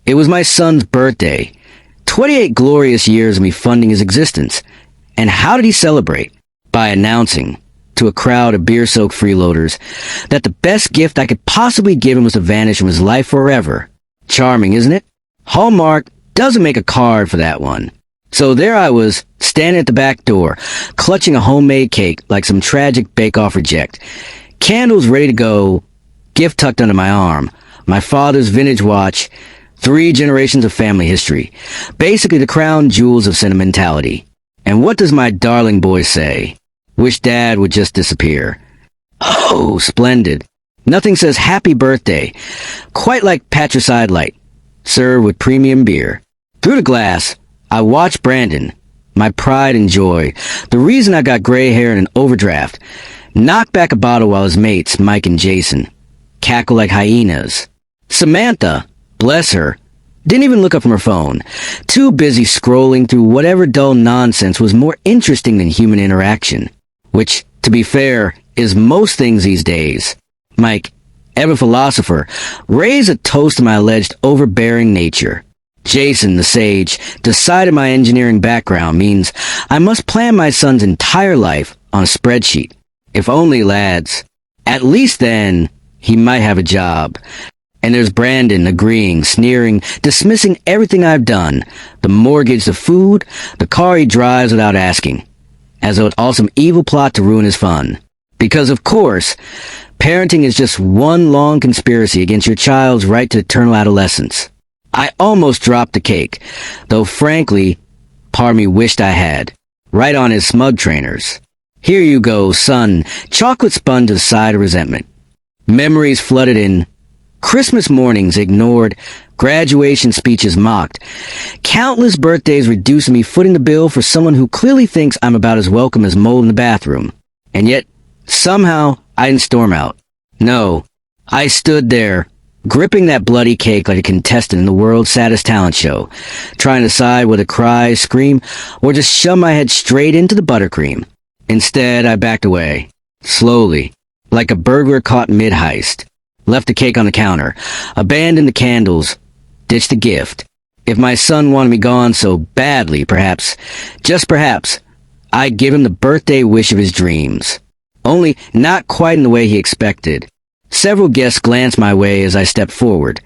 It was my son's birthday. 28 glorious years of me funding his existence. And how did he celebrate? By announcing to a crowd of beer-soaked freeloaders that the best gift I could possibly give him was to vanish from his life forever. Charming, isn't it? Hallmark doesn't make a card for that one. So there I was, standing at the back door, clutching a homemade cake like some tragic bake-off reject. Candles ready to go, gift tucked under my arm, my father's vintage watch, 3 generations of family history, basically the crown jewels of sentimentality. And what does my darling boy say? Wish Dad would just disappear. Oh, splendid. Nothing says happy birthday. Quite like patricide light, served with premium beer. Through the glass, I watched Brandon, my pride and joy, the reason I got gray hair and an overdraft, knock back a bottle while his mates, Mike and Jason, cackle like hyenas. Samantha, bless her, didn't even look up from her phone, too busy scrolling through whatever dull nonsense was more interesting than human interaction, which, to be fair, is most things these days. Mike, ever philosopher, raise a toast to my alleged overbearing nature. Jason, the sage, decided my engineering background means I must plan my son's entire life on a spreadsheet. If only, lads. At least then, he might have a job. And there's Brandon agreeing, sneering, dismissing everything I've done. The mortgage, the food, the car he drives without asking. As though it's all some evil plot to ruin his fun. Because, of course, parenting is just one long conspiracy against your child's right to eternal adolescence. I almost dropped the cake, though frankly, part of me wished I had. Right on his smug trainers. Here you go, son. Chocolate spun to the side of resentment. Memories flooded in. Christmas mornings ignored. Graduation speeches mocked. Countless birthdays reducing me footing the bill for someone who clearly thinks I'm about as welcome as mold in the bathroom. And yet, somehow, I didn't storm out. No, I stood there, gripping that bloody cake like a contestant in the world's saddest talent show, trying to decide whether to cry, scream, or just shove my head straight into the buttercream. Instead, I backed away, slowly, like a burglar caught mid-heist, left the cake on the counter, abandoned the candles, ditched the gift. If my son wanted me gone so badly, perhaps, just perhaps, I'd give him the birthday wish of his dreams. Only not quite in the way he expected. Several guests glanced my way as I stepped forward.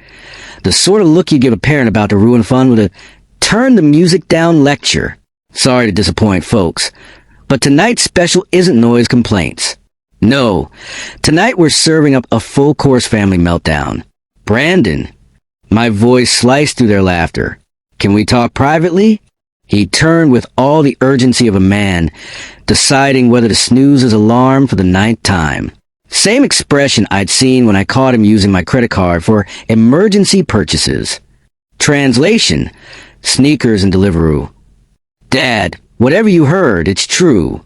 The sort of look you give a parent about to ruin fun with a turn the music down lecture. Sorry to disappoint folks, but tonight's special isn't noise complaints. No, tonight we're serving up a full-course family meltdown. Brandon. My voice sliced through their laughter. Can we talk privately? He turned with all the urgency of a man, deciding whether to snooze his alarm for the 9th time. Same expression I'd seen when I caught him using my credit card for emergency purchases. Translation, sneakers and Deliveroo. Dad, whatever you heard, it's true.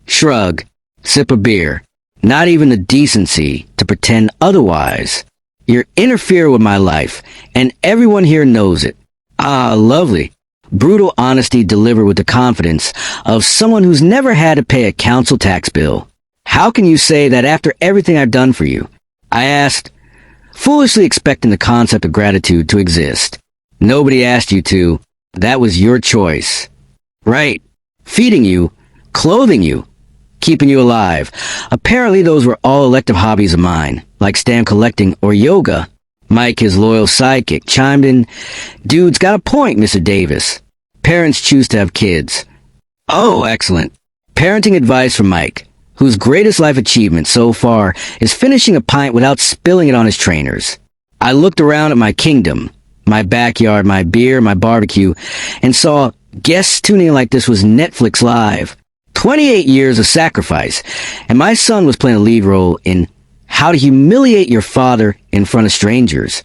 Shrug, sip of beer. Not even the decency to pretend otherwise. You're interfering with my life, and everyone here knows it. Ah, lovely. Brutal honesty delivered with the confidence of someone who's never had to pay a council tax bill. How can you say that after everything I've done for you? I asked, foolishly expecting the concept of gratitude to exist. Nobody asked you to. That was your choice. Right. Feeding you, clothing you, keeping you alive. Apparently those were all elective hobbies of mine, like stamp collecting or yoga. Mike, his loyal sidekick, chimed in, Dude's got a point, Mr. Davis. Parents choose to have kids. Oh, excellent. Parenting advice from Mike, whose greatest life achievement so far is finishing a pint without spilling it on his trainers. I looked around at my kingdom, my backyard, my beer, my barbecue, and saw guests tuning in like this was Netflix Live. 28 years of sacrifice, and my son was playing a lead role in how to humiliate your father in front of strangers.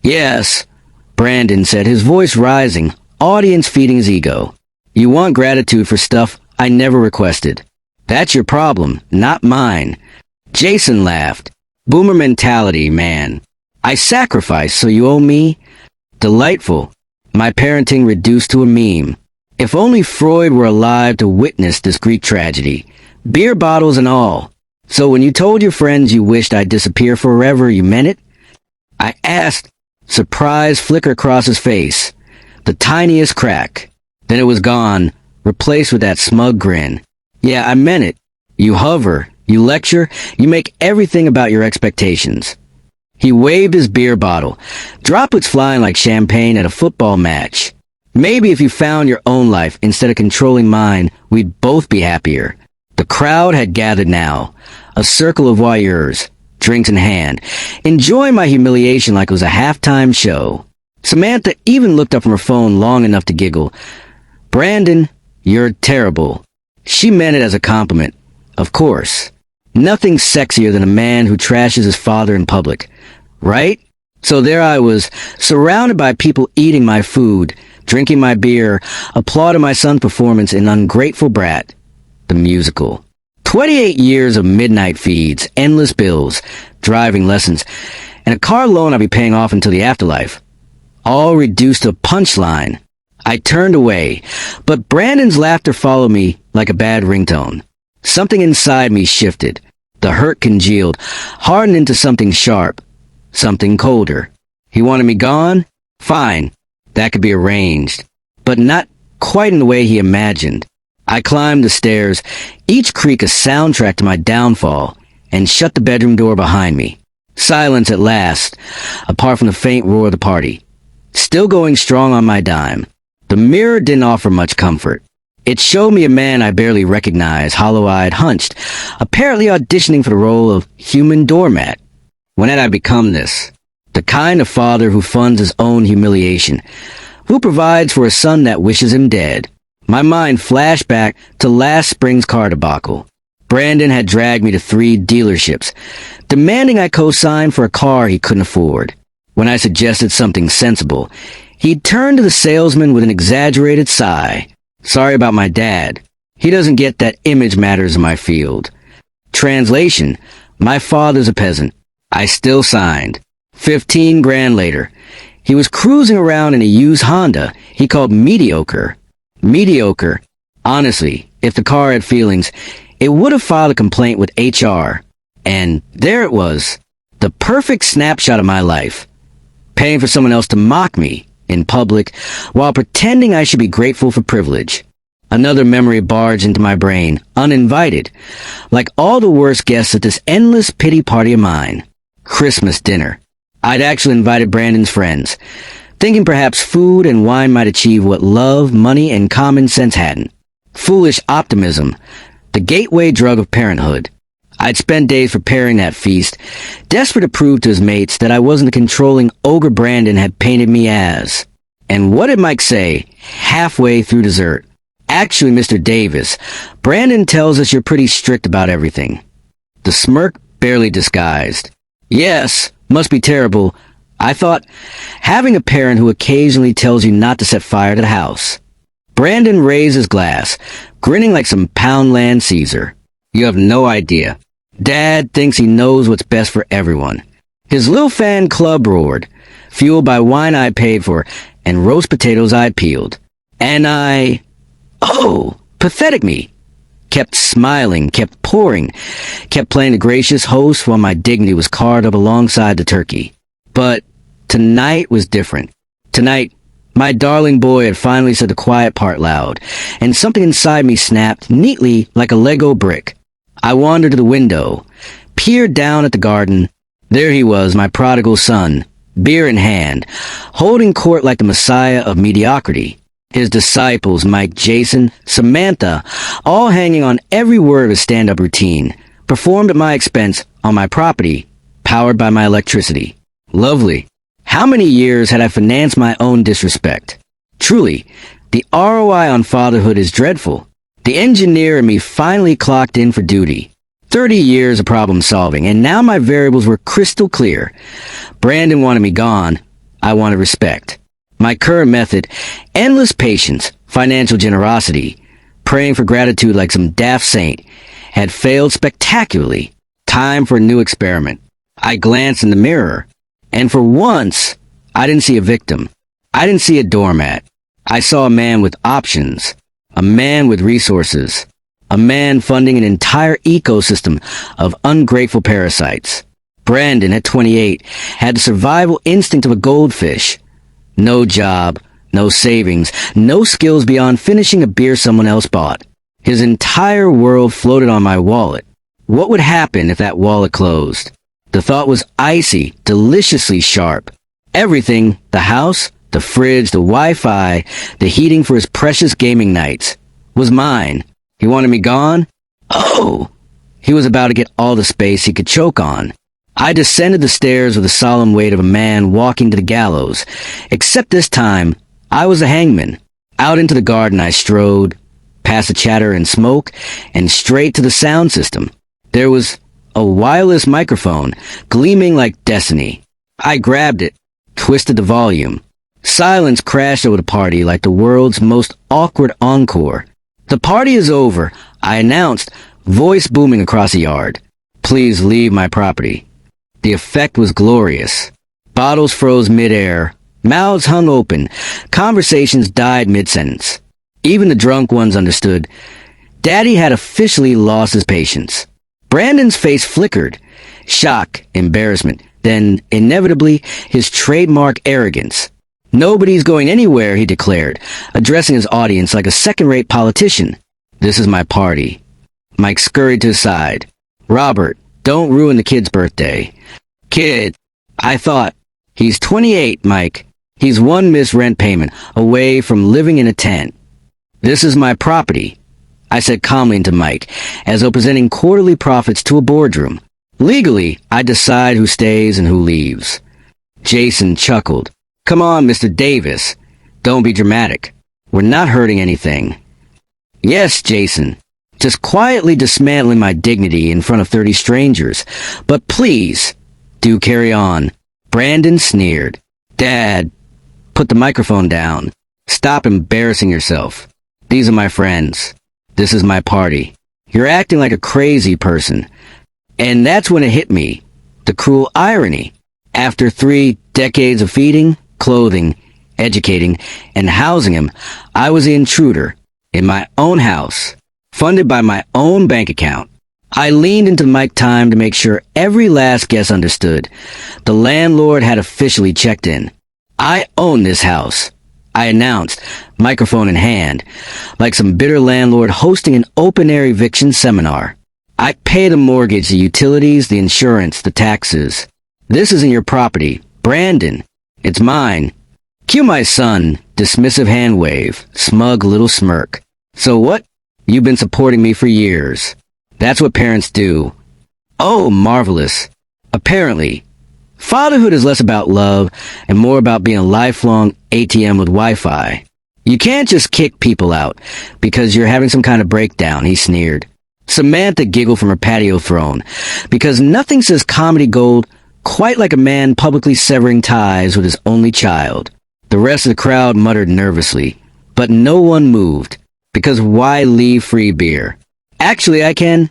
Yes, Brandon said, his voice rising, audience feeding his ego. You want gratitude for stuff I never requested. That's your problem, not mine. Jason laughed. Boomer mentality, man. I sacrificed, so you owe me? Delightful. My parenting reduced to a meme. If only Freud were alive to witness this Greek tragedy. Beer bottles and all. So when you told your friends you wished I'd disappear forever, you meant it? I asked, Surprise flicker across his face. The tiniest crack. Then it was gone, replaced with that smug grin. Yeah, I meant it. You hover, you lecture, you make everything about your expectations. He waved his beer bottle, droplets flying like champagne at a football match. Maybe if you found your own life instead of controlling mine, we'd both be happier. The crowd had gathered now, a circle of voyeurs, drinks in hand, enjoying my humiliation like it was a halftime show. Samantha even looked up from her phone long enough to giggle. Brandon, you're terrible. She meant it as a compliment. Of course. Nothing sexier than a man who trashes his father in public. Right? So there I was, surrounded by people eating my food, drinking my beer, applauding my son's performance in Ungrateful Brat, the musical. 28 years of midnight feeds, endless bills, driving lessons, and a car loan I'll be paying off until the afterlife. All reduced to a punchline. I turned away, but Brandon's laughter followed me like a bad ringtone. Something inside me shifted. The hurt congealed, hardened into something sharp, something colder. He wanted me gone? Fine. That could be arranged. But not quite in the way he imagined. I climbed the stairs, each creak a soundtrack to my downfall, and shut the bedroom door behind me. Silence at last, apart from the faint roar of the party. Still going strong on my dime. The mirror didn't offer much comfort. It showed me a man I barely recognized, hollow-eyed, hunched, apparently auditioning for the role of human doormat. When had I become this? The kind of father who funds his own humiliation, who provides for a son that wishes him dead. My mind flashed back to last spring's car debacle. Brandon had dragged me to 3 dealerships, demanding I co-sign for a car he couldn't afford. When I suggested something sensible, he'd turned to the salesman with an exaggerated sigh. Sorry about my dad. He doesn't get that image matters in my field. Translation, my father's a peasant. I still signed. 15 grand later, he was cruising around in a used Honda he called mediocre. Mediocre. Honestly, if the car had feelings, it would have filed a complaint with HR. And there it was, the perfect snapshot of my life. Paying for someone else to mock me in public while pretending I should be grateful for privilege. Another memory barged into my brain, uninvited, like all the worst guests at this endless pity party of mine. Christmas dinner. I'd actually invited Brandon's friends, thinking perhaps food and wine might achieve what love, money, and common sense hadn't. Foolish optimism, the gateway drug of parenthood. I'd spent days preparing that feast, desperate to prove to his mates that I wasn't the controlling ogre Brandon had painted me as. And what did Mike say, halfway through dessert? Actually, Mr. Davis, Brandon tells us you're pretty strict about everything. The smirk barely disguised. Yes, must be terrible. I thought, having a parent who occasionally tells you not to set fire to the house. Brandon raised his glass, grinning like some Poundland Caesar. You have no idea. Dad thinks he knows what's best for everyone. His little fan club roared, fueled by wine I paid for and roast potatoes I peeled. And I... Oh, pathetic me. Kept smiling, kept pouring, kept playing the gracious host while my dignity was carved up alongside the turkey. But tonight was different. Tonight, my darling boy had finally said the quiet part loud, and something inside me snapped neatly like a Lego brick. I wandered to the window, peered down at the garden. There he was, my prodigal son, beer in hand, holding court like the messiah of mediocrity. His disciples, Mike, Jason, Samantha, all hanging on every word of his stand-up routine, performed at my expense on my property, powered by my electricity. Lovely. How many years had I financed my own disrespect? Truly, the ROI on fatherhood is dreadful. The engineer in me finally clocked in for duty. 30 years of problem solving, and now my variables were crystal clear. Brandon wanted me gone. I wanted respect. My current method, endless patience, financial generosity, praying for gratitude like some daft saint, had failed spectacularly. Time for a new experiment. I glanced in the mirror, and for once, I didn't see a victim. I didn't see a doormat. I saw a man with options. A man with resources. A man funding an entire ecosystem of ungrateful parasites. Brandon, at 28, had the survival instinct of a goldfish. No job, no savings, no skills beyond finishing a beer someone else bought. His entire world floated on my wallet. What would happen if that wallet closed? The thought was icy, deliciously sharp. Everything, the house, the fridge, the Wi-Fi, the heating for his precious gaming nights, was mine. He wanted me gone? Oh! He was about to get all the space he could choke on. I descended the stairs with the solemn weight of a man walking to the gallows, except this time, I was a hangman. Out into the garden I strode, past the chatter and smoke, and straight to the sound system. There was a wireless microphone, gleaming like destiny. I grabbed it, twisted the volume. Silence crashed over the party like the world's most awkward encore. "The party is over," I announced, voice booming across the yard. "Please leave my property." The effect was glorious. Bottles froze mid-air, mouths hung open, conversations died mid-sentence. Even the drunk ones understood. Daddy had officially lost his patience. Brandon's face flickered. Shock, embarrassment, then, inevitably, his trademark arrogance. "Nobody's going anywhere," he declared, addressing his audience like a second-rate politician. "This is my party." Mike scurried to his side. "Robert, don't ruin the kid's birthday." "Kid," I thought. "He's 28, Mike. He's one missed rent payment away from living in a tent." "This is my property," I said calmly to Mike, as though presenting quarterly profits to a boardroom. "Legally, I decide who stays and who leaves." Jason chuckled. "Come on, Mr. Davis. Don't be dramatic. We're not hurting anything." "Yes, Jason. Just quietly dismantling my dignity in front of 30 strangers. But please, do carry on." Brandon sneered. "Dad, put the microphone down. Stop embarrassing yourself. These are my friends. This is my party. You're acting like a crazy person." And that's when it hit me. The cruel irony. After 3 decades of feeding, clothing, educating, and housing him, I was the intruder in my own house, funded by my own bank account. I leaned into mic time to make sure every last guest understood. The landlord had officially checked in. "I own this house," I announced, microphone in hand, like some bitter landlord hosting an open-air eviction seminar. "I pay the mortgage, the utilities, the insurance, the taxes. This isn't your property, Brandon. It's mine." Cue my son, dismissive hand wave, smug little smirk. "So what? You've been supporting me for years. That's what parents do." Oh, marvelous. Apparently, fatherhood is less about love and more about being a lifelong ATM with Wi-Fi. "You can't just kick people out because you're having some kind of breakdown," he sneered. Samantha giggled from her patio throne, because nothing says comedy gold quite like a man publicly severing ties with his only child. The rest of the crowd muttered nervously, but no one moved, because why leave free beer? "Actually, I can,"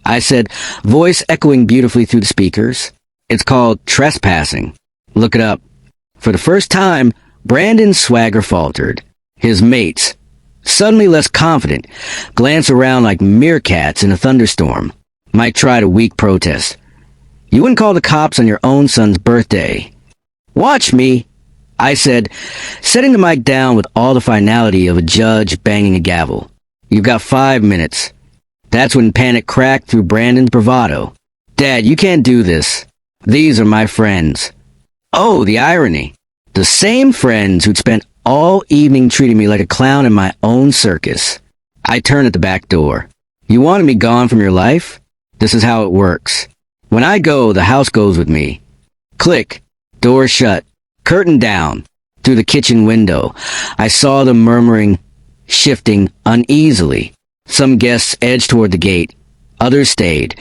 I said, voice echoing beautifully through the speakers. "It's called trespassing. Look it up." For the first time, Brandon's swagger faltered. His mates, suddenly less confident, glanced around like meerkats in a thunderstorm. Mike tried a weak protest. "You wouldn't call the cops on your own son's birthday." "Watch me," I said, setting the mic down with all the finality of a judge banging a gavel. "You've got 5 minutes." That's when panic cracked through Brandon's bravado. "Dad, you can't do this. These are my friends." Oh, the irony. The same friends who'd spent all evening treating me like a clown in my own circus. I turned at the back door. "You wanted me gone from your life? This is how it works. When I go, the house goes with me." Click. Door shut. Curtain down. Through the kitchen window, I saw them murmuring, shifting uneasily. Some guests edged toward the gate. Others stayed,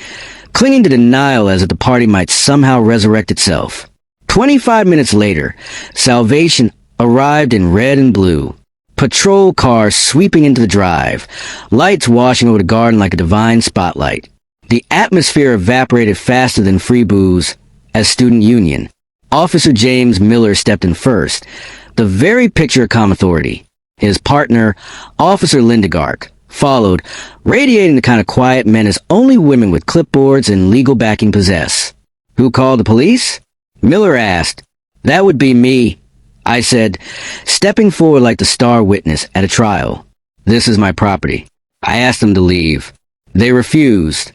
clinging to denial as if the party might somehow resurrect itself. 25 minutes later, salvation arrived in red and blue. Patrol cars sweeping into the drive, lights washing over the garden like a divine spotlight. The atmosphere evaporated faster than free booze as student union. Officer James Miller stepped in first, the very picture of calm authority. His partner, Officer Lindegark, followed, radiating the kind of quiet menace only women with clipboards and legal backing possess. Who called the police? Miller asked. That would be me, I said, stepping forward like the star witness at a trial. This is my property. I asked them to leave. They refused.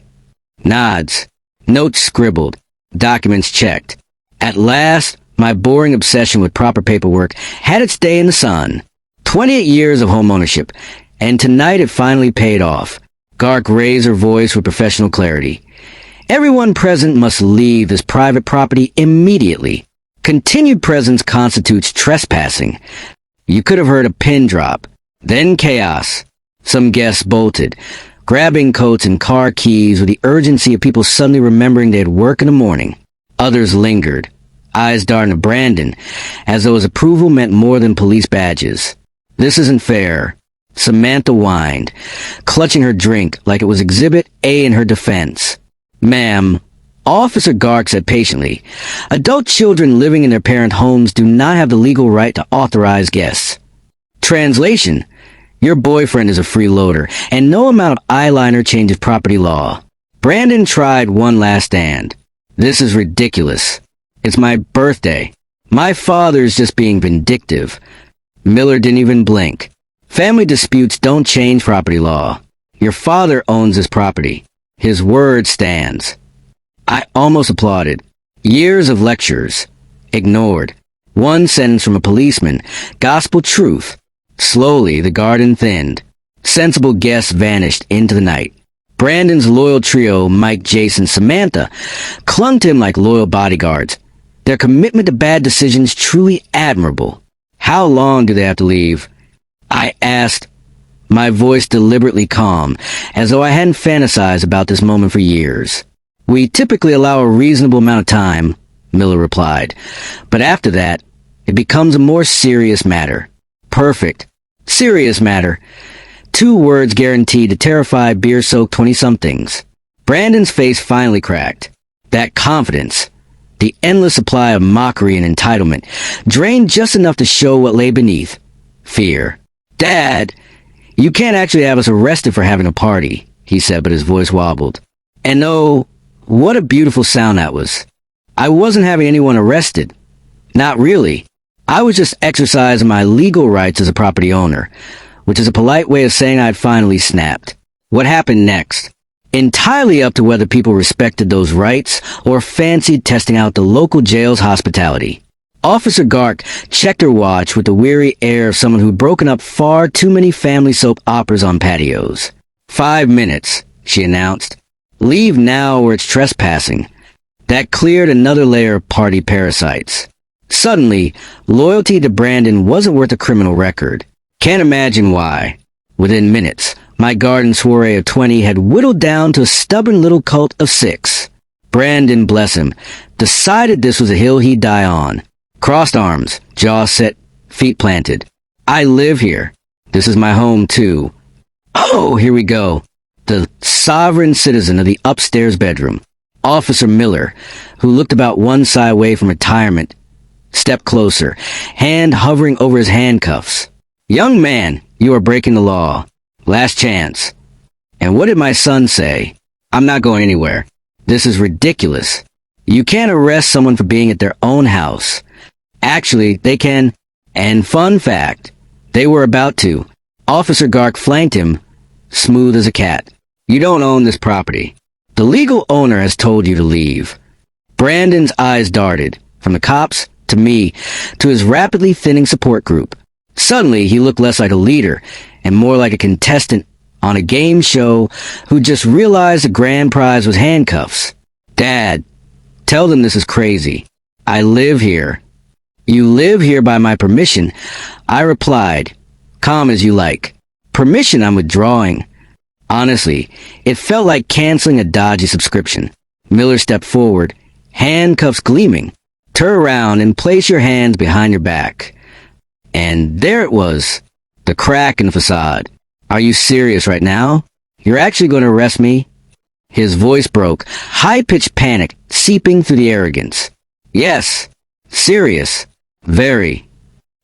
Nods. Notes scribbled. Documents checked. At last, my boring obsession with proper paperwork had its day in the sun. 28 years of home ownership, and tonight it finally paid off. Gark raised her voice with professional clarity. Everyone present must leave this private property immediately. Continued presence constitutes trespassing. You could have heard a pin drop. Then chaos. Some guests bolted, grabbing coats and car keys with the urgency of people suddenly remembering they had work in the morning. Others lingered, eyes darting to Brandon, as though his approval meant more than police badges. This isn't fair. Samantha whined, clutching her drink like it was Exhibit A in her defense. Ma'am, Officer Gark said patiently, adult children living in their parent homes do not have the legal right to authorize guests. Translation, your boyfriend is a freeloader, and no amount of eyeliner changes property law. Brandon tried one last stand. This is ridiculous. It's my birthday. My father's just being vindictive. Miller didn't even blink. Family disputes don't change property law. Your father owns this property. His word stands. I almost applauded. Years of lectures. Ignored. One sentence from a policeman. Gospel truth. Slowly, the garden thinned. Sensible guests vanished into the night. Brandon's loyal trio, Mike, Jason, Samantha, clung to him like loyal bodyguards. Their commitment to bad decisions truly admirable. How long do they have to leave? I asked, my voice deliberately calm, as though I hadn't fantasized about this moment for years. We typically allow a reasonable amount of time, Miller replied. But after that, it becomes a more serious matter. Perfect. Serious matter. 2 words guaranteed to terrify beer-soaked 20-somethings. Brandon's face finally cracked. That confidence, the endless supply of mockery and entitlement, drained just enough to show what lay beneath. Fear. Dad, you can't actually have us arrested for having a party, he said, but his voice wobbled. And oh, what a beautiful sound that was. I wasn't having anyone arrested. Not really. I was just exercising my legal rights as a property owner, which is a polite way of saying I'd finally snapped. What happened next? Entirely up to whether people respected those rights or fancied testing out the local jail's hospitality. Officer Gark checked her watch with the weary air of someone who'd broken up far too many family soap operas on patios. 5 minutes, she announced. Leave now or it's trespassing. That cleared another layer of party parasites. Suddenly, loyalty to Brandon wasn't worth a criminal record. Can't imagine why. Within minutes, my garden soiree of 20 had whittled down to a stubborn little cult of 6. Brandon, bless him, decided this was a hill he'd die on. Crossed arms, jaw set, feet planted. I live here. This is my home, too. Oh, here we go. The sovereign citizen of the upstairs bedroom. Officer Miller, who looked about one side away from retirement, stepped closer, hand hovering over his handcuffs. Young man, you are breaking the law. Last chance. And what did my son say? I'm not going anywhere. This is ridiculous. You can't arrest someone for being at their own house. Actually, they can. And fun fact, they were about to. Officer Gark flanked him, smooth as a cat. You don't own this property. The legal owner has told you to leave. Brandon's eyes darted, from the cops, to me, to his rapidly thinning support group. Suddenly, he looked less like a leader, and more like a contestant on a game show who just realized the grand prize was handcuffs. Dad, tell them this is crazy. I live here. You live here by my permission, I replied, calm as you like. Permission I'm withdrawing. Honestly, it felt like canceling a dodgy subscription. Miller stepped forward, handcuffs gleaming. Turn around and place your hands behind your back. And there it was, the crack in the facade. Are you serious right now? You're actually going to arrest me? His voice broke, high-pitched panic seeping through the arrogance. Yes, serious, very.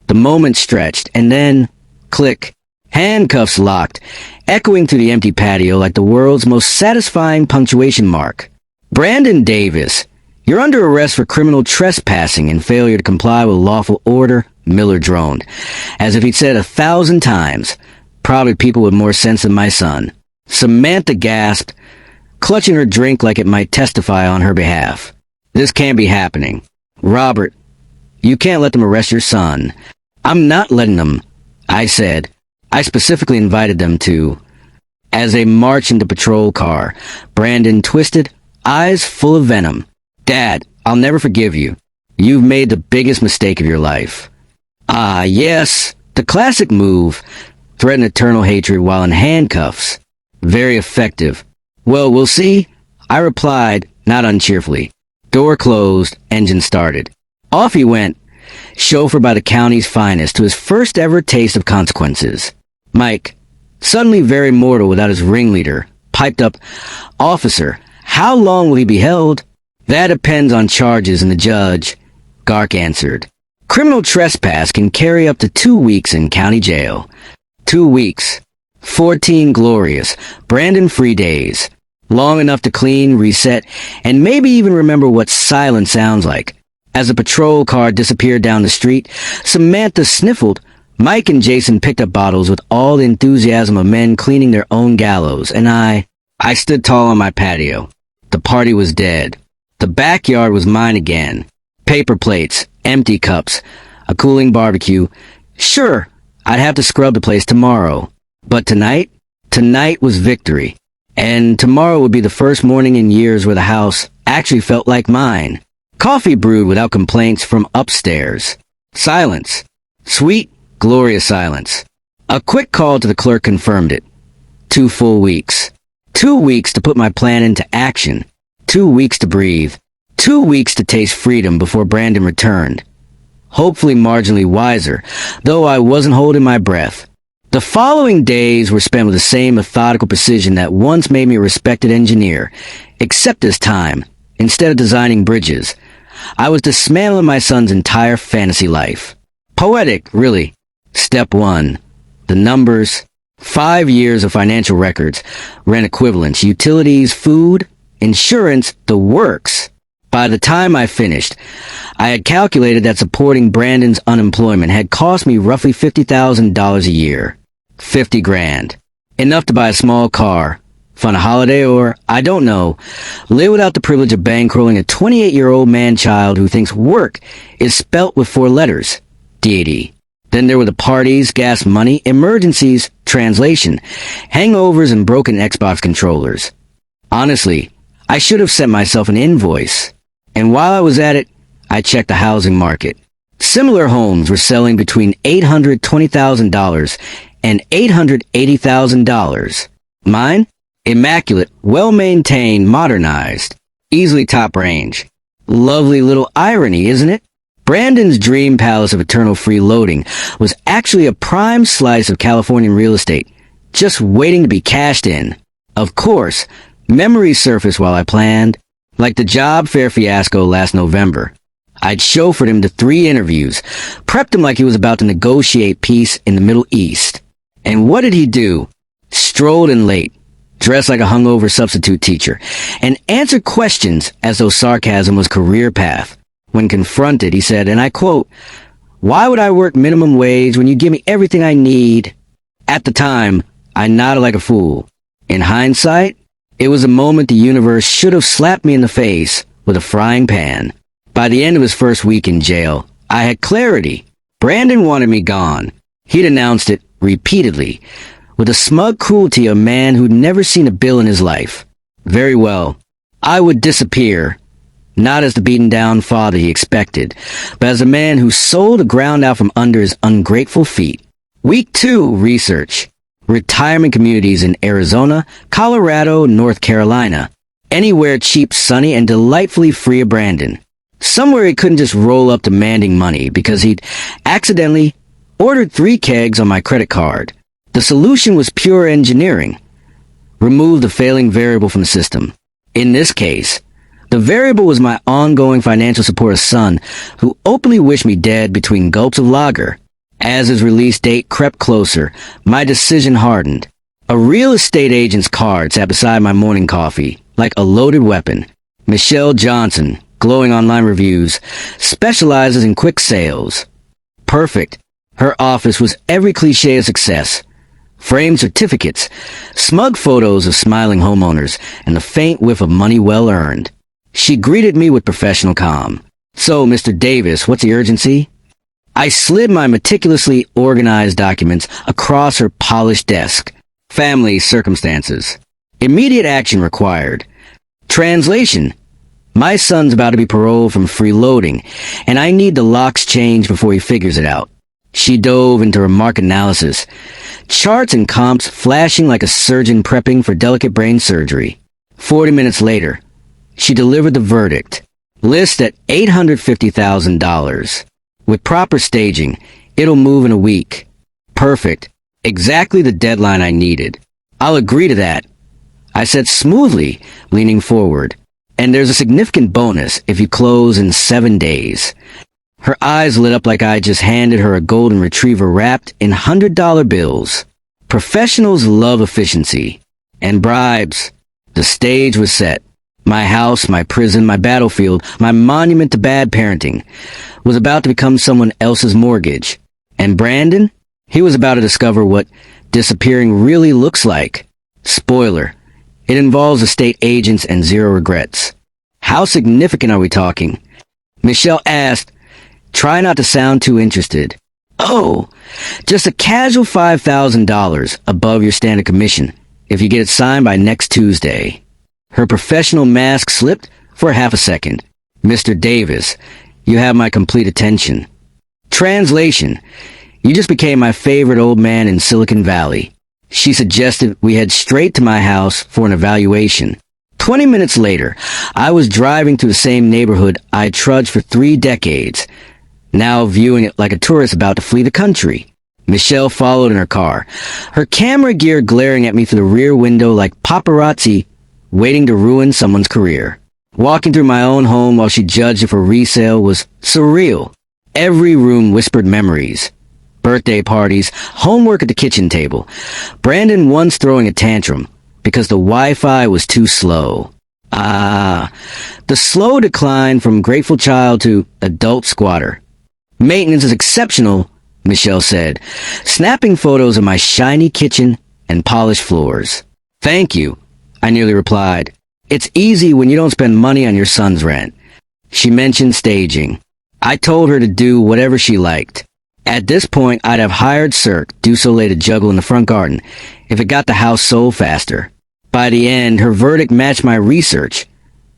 The moment stretched, and then, click, handcuffs locked, echoing through the empty patio like the world's most satisfying punctuation mark. Brandon Davis, "You're under arrest for criminal trespassing and failure to comply with lawful order," Miller droned, as if he'd said 1,000 times. Probably people with more sense than my son. Samantha gasped, clutching her drink like it might testify on her behalf. "This can't be happening. Robert, you can't let them arrest your son." "I'm not letting them," I said. I specifically invited them to. As they marched into patrol car, Brandon twisted, eyes full of venom. "Dad, I'll never forgive you. You've made the biggest mistake of your life." "Ah, yes, the classic move. Threaten eternal hatred while in handcuffs. Very effective." "Well, we'll see," I replied, not uncheerfully. Door closed, engine started. Off he went, chauffeured by the county's finest to his first ever taste of consequences. Mike, suddenly very mortal without his ringleader, piped up, "Officer, how long will he be held?" "That depends on charges and the judge," Gark answered. "Criminal trespass can carry up to 2 weeks in county jail." 2 weeks. 14 glorious, Brandon-free days. Long enough to clean, reset, and maybe even remember what silence sounds like. As the patrol car disappeared down the street, Samantha sniffled. Mike and Jason picked up bottles with all the enthusiasm of men cleaning their own gallows, and I stood tall on my patio. The party was dead. The backyard was mine again. Paper plates, empty cups, a cooling barbecue. Sure, I'd have to scrub the place tomorrow. But tonight was victory. And tomorrow would be the first morning in years where the house actually felt like mine. Coffee brewed without complaints from upstairs. Silence. Sweet, glorious silence. A quick call to the clerk confirmed it. 2 full weeks. 2 weeks to put my plan into action. 2 weeks to breathe. 2 weeks to taste freedom before Brandon returned. Hopefully marginally wiser, though I wasn't holding my breath. The following days were spent with the same methodical precision that once made me a respected engineer, except this time, instead of designing bridges, I was dismantling my son's entire fantasy life. Poetic, really. Step 1. The numbers. 5 years of financial records, rent equivalents, utilities, food, insurance, the works. By the time I finished, I had calculated that supporting Brandon's unemployment had cost me roughly $50,000 a year. 50 grand. Enough to buy a small car, fund a holiday, or, I don't know, live without the privilege of bankrolling a 28-year-old man-child who thinks work is spelt with 4 letters. DAD. Then there were the parties, gas money, emergencies, translation, hangovers, and broken Xbox controllers. Honestly, I should have sent myself an invoice. And while I was at it, I checked the housing market. Similar homes were selling between $820,000 and $880,000. Mine? Immaculate, well-maintained, modernized, easily top range. Lovely little irony, isn't it? Brandon's dream palace of eternal freeloading was actually a prime slice of Californian real estate, just waiting to be cashed in. Of course, memories surfaced while I planned, like the job fair fiasco last November. I'd chauffeured him to 3 interviews, prepped him like he was about to negotiate peace in the Middle East. And what did he do? Strolled in late, dressed like a hungover substitute teacher, and answered questions as though sarcasm was career path. When confronted, he said, and I quote, "Why would I work minimum wage when you give me everything I need?" At the time, I nodded like a fool. In hindsight, it was a moment the universe should have slapped me in the face with a frying pan. By the end of his first week in jail, I had clarity. Brandon wanted me gone. He'd announced it repeatedly, with the smug cruelty of a man who'd never seen a bill in his life. Very well. I would disappear, not as the beaten-down father he expected, but as a man who sold the ground out from under his ungrateful feet. Week 2, research. Retirement communities in Arizona, Colorado, North Carolina. Anywhere cheap, sunny, and delightfully free of Brandon. Somewhere he couldn't just roll up demanding money because he'd accidentally ordered 3 kegs on my credit card. The solution was pure engineering. Remove the failing variable from the system. In this case, the variable was my ongoing financial support of son, who openly wished me dead between gulps of lager. As his release date crept closer, my decision hardened. A real estate agent's card sat beside my morning coffee, like a loaded weapon. Michelle Johnson, glowing online reviews, specializes in quick sales. Perfect. Her office was every cliche of success. Framed certificates, smug photos of smiling homeowners, and the faint whiff of money well earned. She greeted me with professional calm. "So, Mr. Davis, what's the urgency?" I slid my meticulously organized documents across her polished desk. Family circumstances. Immediate action required. Translation. My son's about to be paroled from freeloading, and I need the locks changed before he figures it out. She dove into her market analysis, charts and comps flashing like a surgeon prepping for delicate brain surgery. 40 minutes later, she delivered the verdict. List at $850,000. With proper staging, it'll move in a week. Perfect. Exactly the deadline I needed. I'll agree to that, I said smoothly, leaning forward. And there's a significant bonus if you close in 7 days. Her eyes lit up like I just handed her a golden retriever wrapped in $100 bills. Professionals love efficiency. And bribes. The stage was set. My house, my prison, my battlefield, my monument to bad parenting was about to become someone else's mortgage. And Brandon? He was about to discover what disappearing really looks like. Spoiler. It involves estate agents and zero regrets. How significant are we talking? Michelle asked, try not to sound too interested. Oh, just a casual $5,000 above your standard commission if you get it signed by next Tuesday. Her professional mask slipped for half a second. Mr. Davis, you have my complete attention. Translation. You just became my favorite old man in Silicon Valley. She suggested we head straight to my house for an evaluation. 20 minutes later, I was driving through the same neighborhood I trudged for 3 decades, now viewing it like a tourist about to flee the country. Michelle followed in her car, her camera gear glaring at me through the rear window like paparazzi waiting to ruin someone's career. Walking through my own home while she judged it for resale was surreal. Every room whispered memories. Birthday parties, homework at the kitchen table, Brandon once throwing a tantrum because the Wi-Fi was too slow. The slow decline from grateful child to adult squatter. Maintenance is exceptional, Michelle said, snapping photos of my shiny kitchen and polished floors. Thank you, I nearly replied. It's easy when you don't spend money on your son's rent. She mentioned staging. I told her to do whatever she liked. At this point, I'd have hired Cirque du Soleil to juggle in the front garden if it got the house sold faster. By the end, her verdict matched my research.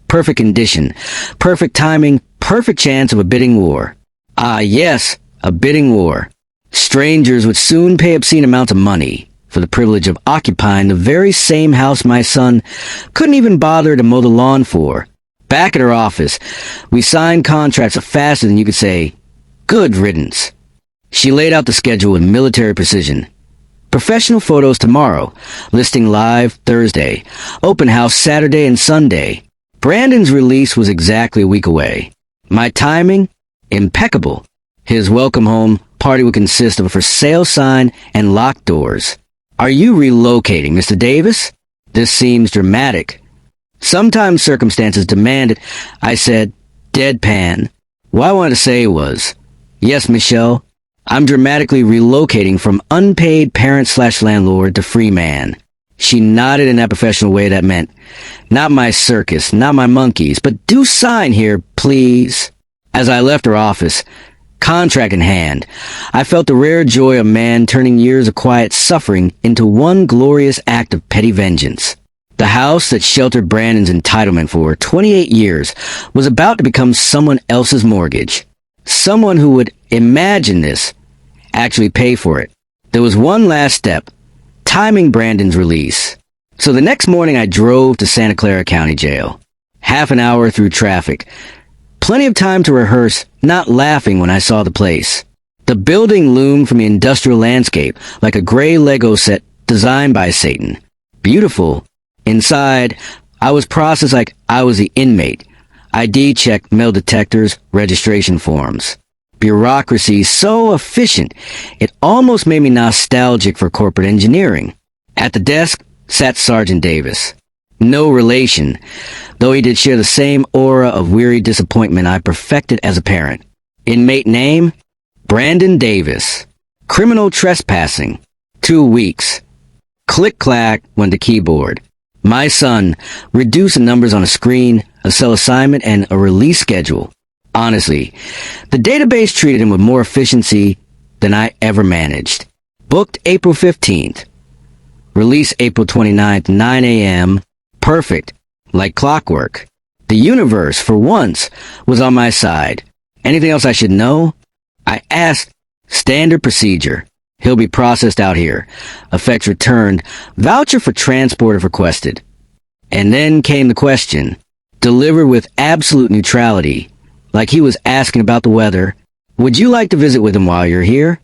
Perfect condition, perfect timing, perfect chance of a bidding war. Ah, yes, a bidding war. Strangers would soon pay obscene amounts of money for the privilege of occupying the very same house my son couldn't even bother to mow the lawn for. Back at her office, we signed contracts faster than you could say, good riddance. She laid out the schedule with military precision. Professional photos tomorrow, listing live Thursday, open house Saturday and Sunday. Brandon's release was exactly a week away. My timing? Impeccable. His welcome home party would consist of a for sale sign and locked doors. Are you relocating, Mr. Davis? This seems dramatic. Sometimes circumstances demand it, I said, deadpan. What I wanted to say was, yes, Michelle, I'm dramatically relocating from unpaid parent/landlord to free man. She nodded in that professional way that meant, not my circus, not my monkeys, but do sign here, please. As I left her office, contract in hand, I felt the rare joy of man turning years of quiet suffering into one glorious act of petty vengeance. The house that sheltered Brandon's entitlement for 28 years was about to become someone else's mortgage. Someone who would imagine this actually pay for it. There was one last step, timing Brandon's release. So the next morning I drove to Santa Clara County Jail. Half an hour through traffic. Plenty of time to rehearse, not laughing when I saw the place. The building loomed from the industrial landscape like a gray Lego set designed by Satan. Beautiful. Inside, I was processed like I was the inmate. ID check, metal detectors, registration forms. Bureaucracy so efficient, it almost made me nostalgic for corporate engineering. At the desk sat Sergeant Davis. No relation, though he did share the same aura of weary disappointment I perfected as a parent. Inmate name? Brandon Davis. Criminal trespassing. 2 weeks. Click-clack went the keyboard. My son, reduce the numbers on a screen, a cell assignment, and a release schedule. Honestly, the database treated him with more efficiency than I ever managed. Booked April 15th. Release April 29th, 9 a.m. Perfect. Like clockwork. The universe, for once, was on my side. Anything else I should know? I asked. Standard procedure. He'll be processed out here. Effects returned. Voucher for transport if requested. And then came the question. Delivered with absolute neutrality. Like he was asking about the weather. Would you like to visit with him while you're here?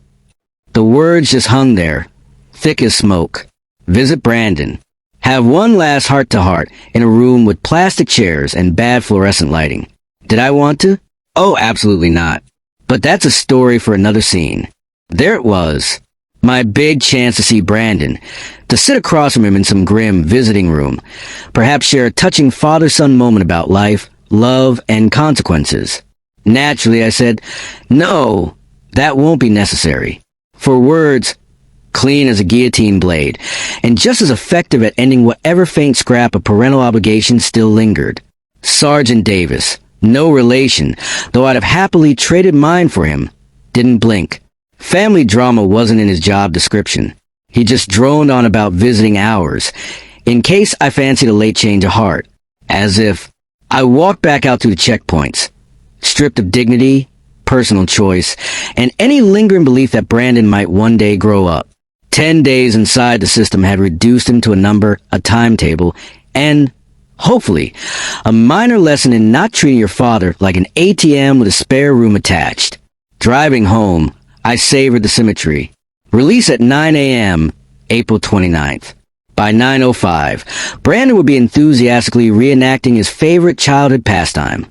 The words just hung there. Thick as smoke. Visit Brandon. Have one last heart-to-heart in a room with plastic chairs and bad fluorescent lighting. Did I want to? Oh, absolutely not. But that's a story for another scene. There it was. My big chance to see Brandon, to sit across from him in some grim visiting room, perhaps share a touching father-son moment about life, love, and consequences. Naturally, I said, no, that won't be necessary. For words, clean as a guillotine blade, and just as effective at ending whatever faint scrap of parental obligation still lingered. Sergeant Davis, no relation, though I'd have happily traded mine for him, didn't blink. Family drama wasn't in his job description. He just droned on about visiting hours, in case I fancied a late change of heart. As if I walked back out to the checkpoints, stripped of dignity, personal choice, and any lingering belief that Brandon might one day grow up. 10 days inside the system had reduced him to a number, a timetable, and, hopefully, a minor lesson in not treating your father like an ATM with a spare room attached. Driving home, I savored the symmetry. Release at 9 a.m., April 29th. By 9:05, Brandon would be enthusiastically reenacting his favorite childhood pastime,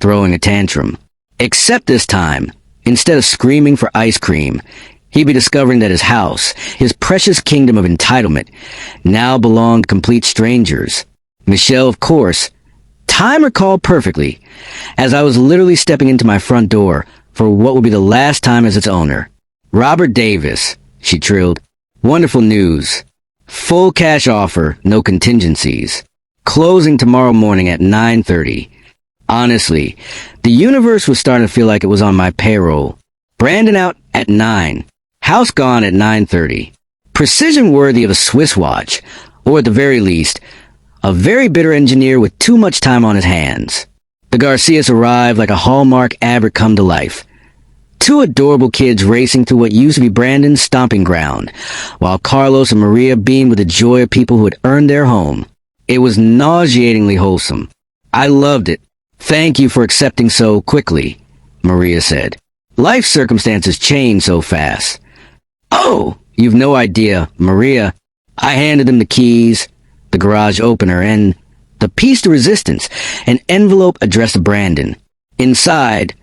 throwing a tantrum. Except this time, instead of screaming for ice cream, he'd be discovering that his house, his precious kingdom of entitlement, now belonged to complete strangers. Michelle, of course. Time recalled perfectly, as I was literally stepping into my front door for what would be the last time as its owner. Robert Davis, she trilled. Wonderful news. Full cash offer, no contingencies. Closing tomorrow morning at 9:30. Honestly, the universe was starting to feel like it was on my payroll. Brandon out at 9. House gone at 9:30. Precision worthy of a Swiss watch, or at the very least, a very bitter engineer with too much time on his hands. The Garcias arrived like a Hallmark advert come to life. 2 adorable kids racing through what used to be Brandon's stomping ground, while Carlos and Maria beamed with the joy of people who had earned their home. It was nauseatingly wholesome. I loved it. Thank you for accepting so quickly, Maria said. Life circumstances change so fast. Oh, you've no idea, Maria. I handed them the keys, the garage opener, and the piece de resistance, an envelope addressed to Brandon. Inside,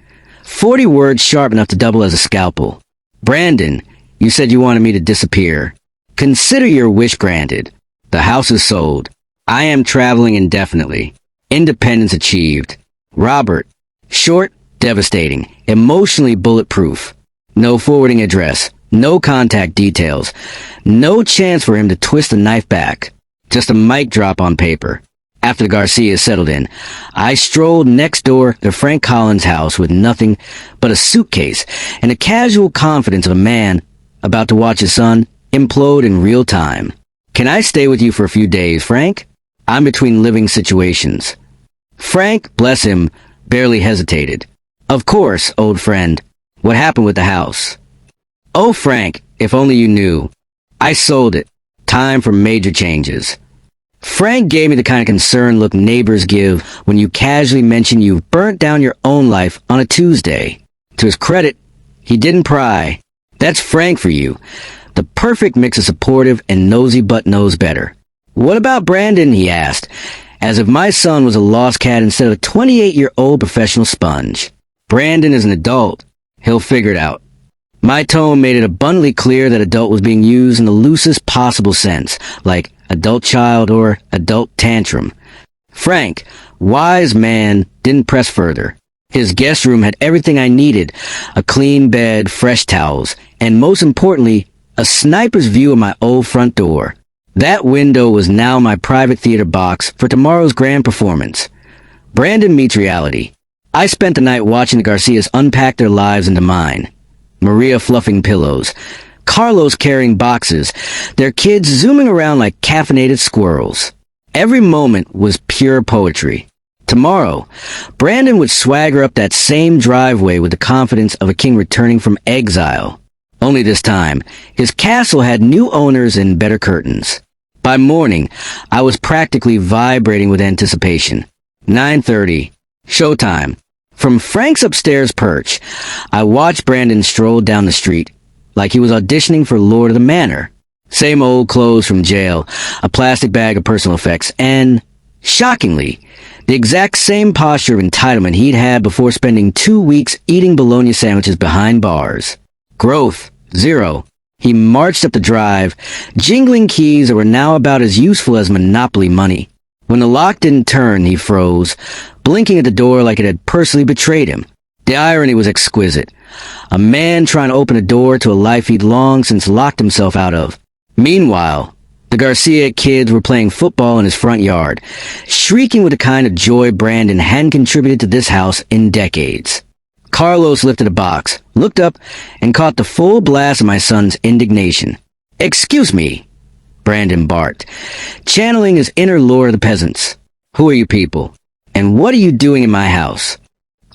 40 words sharp enough to double as a scalpel. Brandon, you said you wanted me to disappear. Consider your wish granted. The house is sold. I am traveling indefinitely. Independence achieved. Robert, short, devastating, emotionally bulletproof. No forwarding address. No contact details. No chance for him to twist the knife back. Just a mic drop on paper. After the Garcias settled in, I strolled next door to Frank Collins' house with nothing but a suitcase and the casual confidence of a man about to watch his son implode in real time. Can I stay with you for a few days, Frank? I'm between living situations. Frank, bless him, barely hesitated. Of course, old friend. What happened with the house? Oh, Frank, if only you knew. I sold it. Time for major changes. Frank gave me the kind of concerned look neighbors give when you casually mention you've burnt down your own life on a Tuesday. To his credit, he didn't pry. That's Frank for you. The perfect mix of supportive and nosy but knows better. What about Brandon, he asked, as if my son was a lost cat instead of a 28-year-old professional sponge. Brandon is an adult. He'll figure it out. My tone made it abundantly clear that adult was being used in the loosest possible sense, like adult child or adult tantrum. Frank, wise man, didn't press further. His guest room had everything I needed: a clean bed, fresh towels, and most importantly, a sniper's view of my old front door. That window was now my private theater box for tomorrow's grand performance. Brandon meets reality. I spent the night watching the Garcias unpack their lives into mine. Maria fluffing pillows, Carlos carrying boxes, their kids zooming around like caffeinated squirrels. Every moment was pure poetry. Tomorrow, Brandon would swagger up that same driveway with the confidence of a king returning from exile. Only this time, his castle had new owners and better curtains. By morning, I was practically vibrating with anticipation. 9:30. Showtime. From Frank's upstairs perch, I watched Brandon stroll down the street like he was auditioning for Lord of the Manor. Same old clothes from jail, a plastic bag of personal effects, and, shockingly, the exact same posture of entitlement he'd had before spending 2 weeks eating bologna sandwiches behind bars. Growth, zero. He marched up the drive, jingling keys that were now about as useful as Monopoly money. When the lock didn't turn, he froze, blinking at the door like it had personally betrayed him. The irony was exquisite. A man trying to open a door to a life he'd long since locked himself out of. Meanwhile, the Garcia kids were playing football in his front yard, shrieking with the kind of joy Brandon hadn't contributed to this house in decades. Carlos lifted a box, looked up, and caught the full blast of my son's indignation. "Excuse me," Brandon barked, channeling his inner lord of the peasants. "Who are you people? And what are you doing in my house?"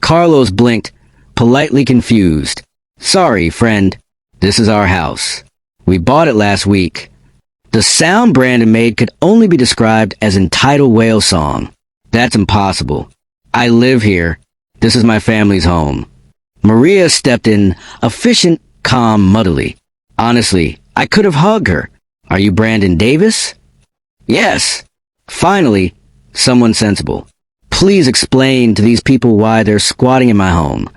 Carlos blinked, politely confused. "Sorry, friend. This is our house. We bought it last week." The sound Brandon made could only be described as entitled whale song. "That's impossible. I live here. This is my family's home." Maria stepped in, efficient, calm, muddily. "Honestly, I could have hugged her. Are you Brandon Davis?" "Yes." Finally, someone sensible. "Please explain to these people why they're squatting in my home."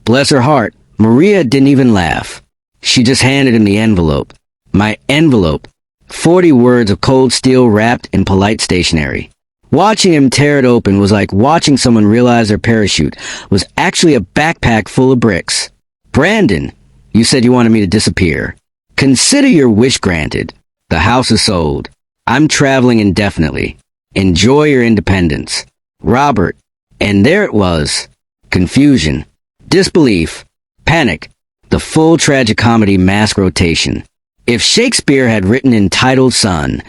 Bless her heart, Maria didn't even laugh. She just handed him the envelope. My envelope. 40 words of cold steel wrapped in polite stationery. Watching him tear it open was like watching someone realize their parachute was actually a backpack full of bricks. "Brandon, you said you wanted me to disappear. Consider your wish granted. The house is sold. I'm traveling indefinitely. Enjoy your independence. Robert." And there it was. Confusion. Disbelief. Panic. The full tragicomedy mask rotation. If Shakespeare had written Entitled Son,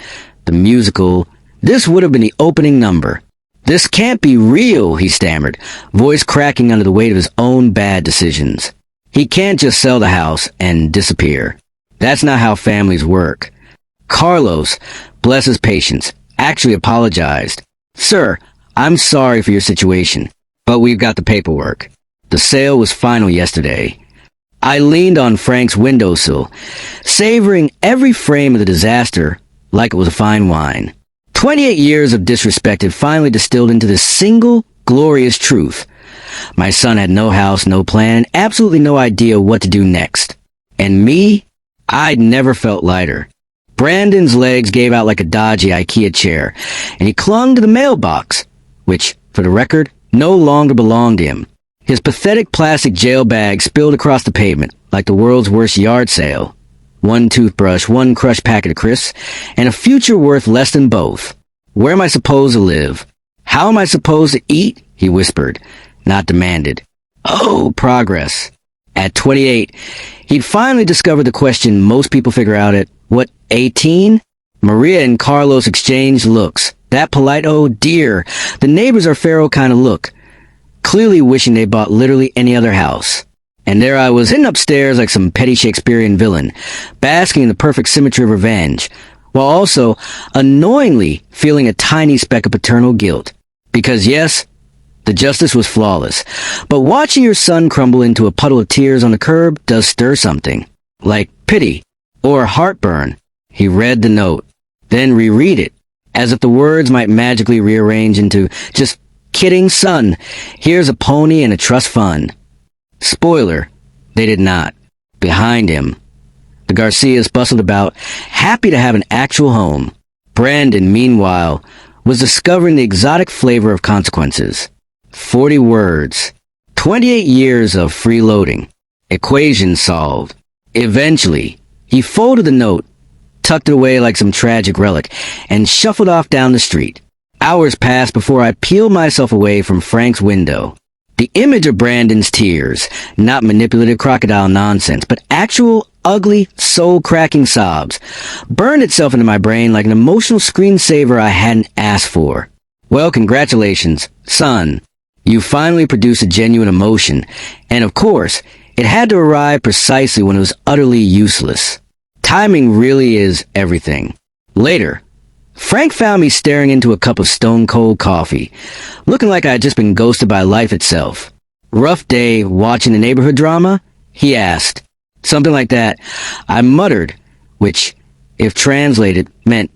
the musical, this would have been the opening number. "This can't be real," he stammered, voice cracking under the weight of his own bad decisions. He can't just sell the house and disappear. That's not how families work. Carlos, bless his patience, actually apologized. "Sir, I'm sorry for your situation, but we've got the paperwork. The sale was final yesterday." I leaned on Frank's windowsill, savoring every frame of the disaster like it was a fine wine. 28 years of disrespect had finally distilled into this single, glorious truth. My son had no house, no plan, absolutely no idea what to do next. And me? I'd never felt lighter. Brandon's legs gave out like a dodgy IKEA chair, and he clung to the mailbox, which, for the record, no longer belonged to him. His pathetic plastic jail bag spilled across the pavement like the world's worst yard sale. One toothbrush, one crushed packet of crisps, and a future worth less than both. "Where am I supposed to live? How am I supposed to eat?" he whispered, not demanded. Oh, progress. At 28, he'd finally discovered the question most people figure out at, 18? Maria and Carlos exchanged looks. That polite, "oh dear, the neighbors are feral" kind of look. Clearly wishing they bought literally any other house. And there I was, hidden upstairs like some petty Shakespearean villain, basking in the perfect symmetry of revenge, while also annoyingly feeling a tiny speck of paternal guilt. Because yes, the justice was flawless, but watching your son crumble into a puddle of tears on the curb does stir something. Like pity, or heartburn. He read the note, then reread it, as if the words might magically rearrange into, "Just kidding, son. Here's a pony and a trust fund." Spoiler, they did not. Behind him, the Garcias bustled about, happy to have an actual home. Brandon, meanwhile, was discovering the exotic flavor of consequences. 40 words. 28 years of freeloading. Equation solved. Eventually, he folded the note, tucked it away like some tragic relic, and shuffled off down the street. Hours passed before I peeled myself away from Frank's window. The image of Brandon's tears, not manipulative crocodile nonsense, but actual, ugly, soul-cracking sobs, burned itself into my brain like an emotional screensaver I hadn't asked for. Well, congratulations, son. You finally produced a genuine emotion, and of course, it had to arrive precisely when it was utterly useless. Timing really is everything. Later, Frank found me staring into a cup of stone-cold coffee, looking like I had just been ghosted by life itself. Rough day watching the neighborhood drama? He asked. Something like that. I muttered, which, if translated, meant,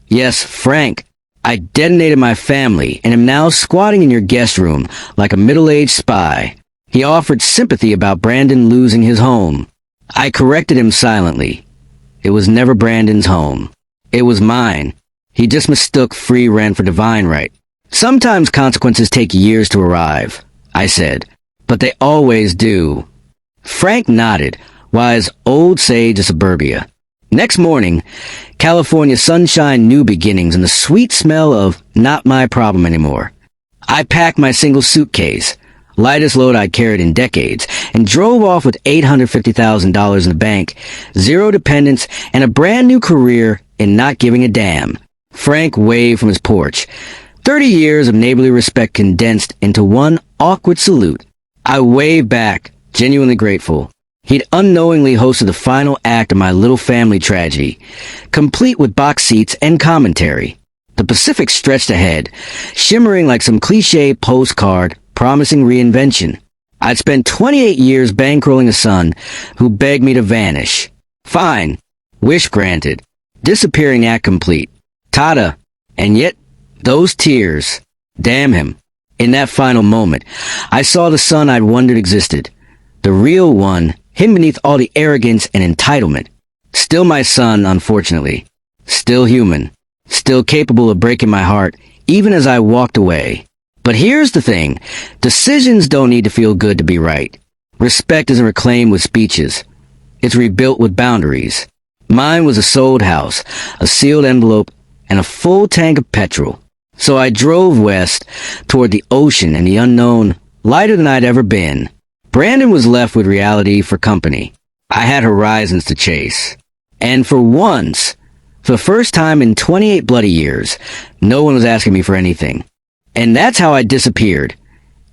yes, Frank, I detonated my family and am now squatting in your guest room like a middle-aged spy. He offered sympathy about Brandon losing his home. I corrected him silently. It was never Brandon's home. It was mine. He just mistook free rent for divine right. Sometimes consequences take years to arrive, I said, but they always do. Frank nodded, wise old sage of suburbia. Next morning, California sunshine, new beginnings, and the sweet smell of not my problem anymore. I packed my single suitcase, lightest load I'd carried in decades, and drove off with $850,000 in the bank, zero dependents, and a brand new career in not giving a damn. Frank waved from his porch. 30 years of neighborly respect condensed into one awkward salute. I waved back, genuinely grateful. He'd unknowingly hosted the final act of my little family tragedy, complete with box seats and commentary. The Pacific stretched ahead, shimmering like some cliché postcard promising reinvention. I'd spent 28 years bankrolling a son who begged me to vanish. Fine. Wish granted. Disappearing act complete. Tada. And yet, those tears. Damn him. In that final moment, I saw the son I'd wondered existed. The real one, hidden beneath all the arrogance and entitlement. Still my son, unfortunately. Still human. Still capable of breaking my heart, even as I walked away. But here's the thing. Decisions don't need to feel good to be right. Respect isn't reclaimed with speeches. It's rebuilt with boundaries. Mine was a sold house, a sealed envelope, and a full tank of petrol. So I drove west toward the ocean and the unknown, lighter than I'd ever been. Brandon was left with reality for company. I had horizons to chase. And for once, for the first time in 28 bloody years, no one was asking me for anything. And that's how I disappeared.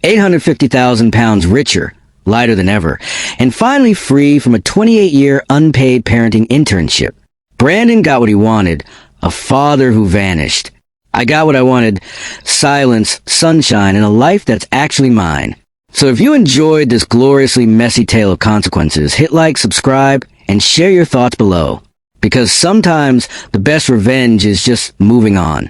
850,000 pounds richer, lighter than ever, and finally free from a 28-year unpaid parenting internship. Brandon got what he wanted, a father who vanished. I got what I wanted, silence, sunshine, and a life that's actually mine. So if you enjoyed this gloriously messy tale of consequences, hit like, subscribe, and share your thoughts below. Because sometimes the best revenge is just moving on.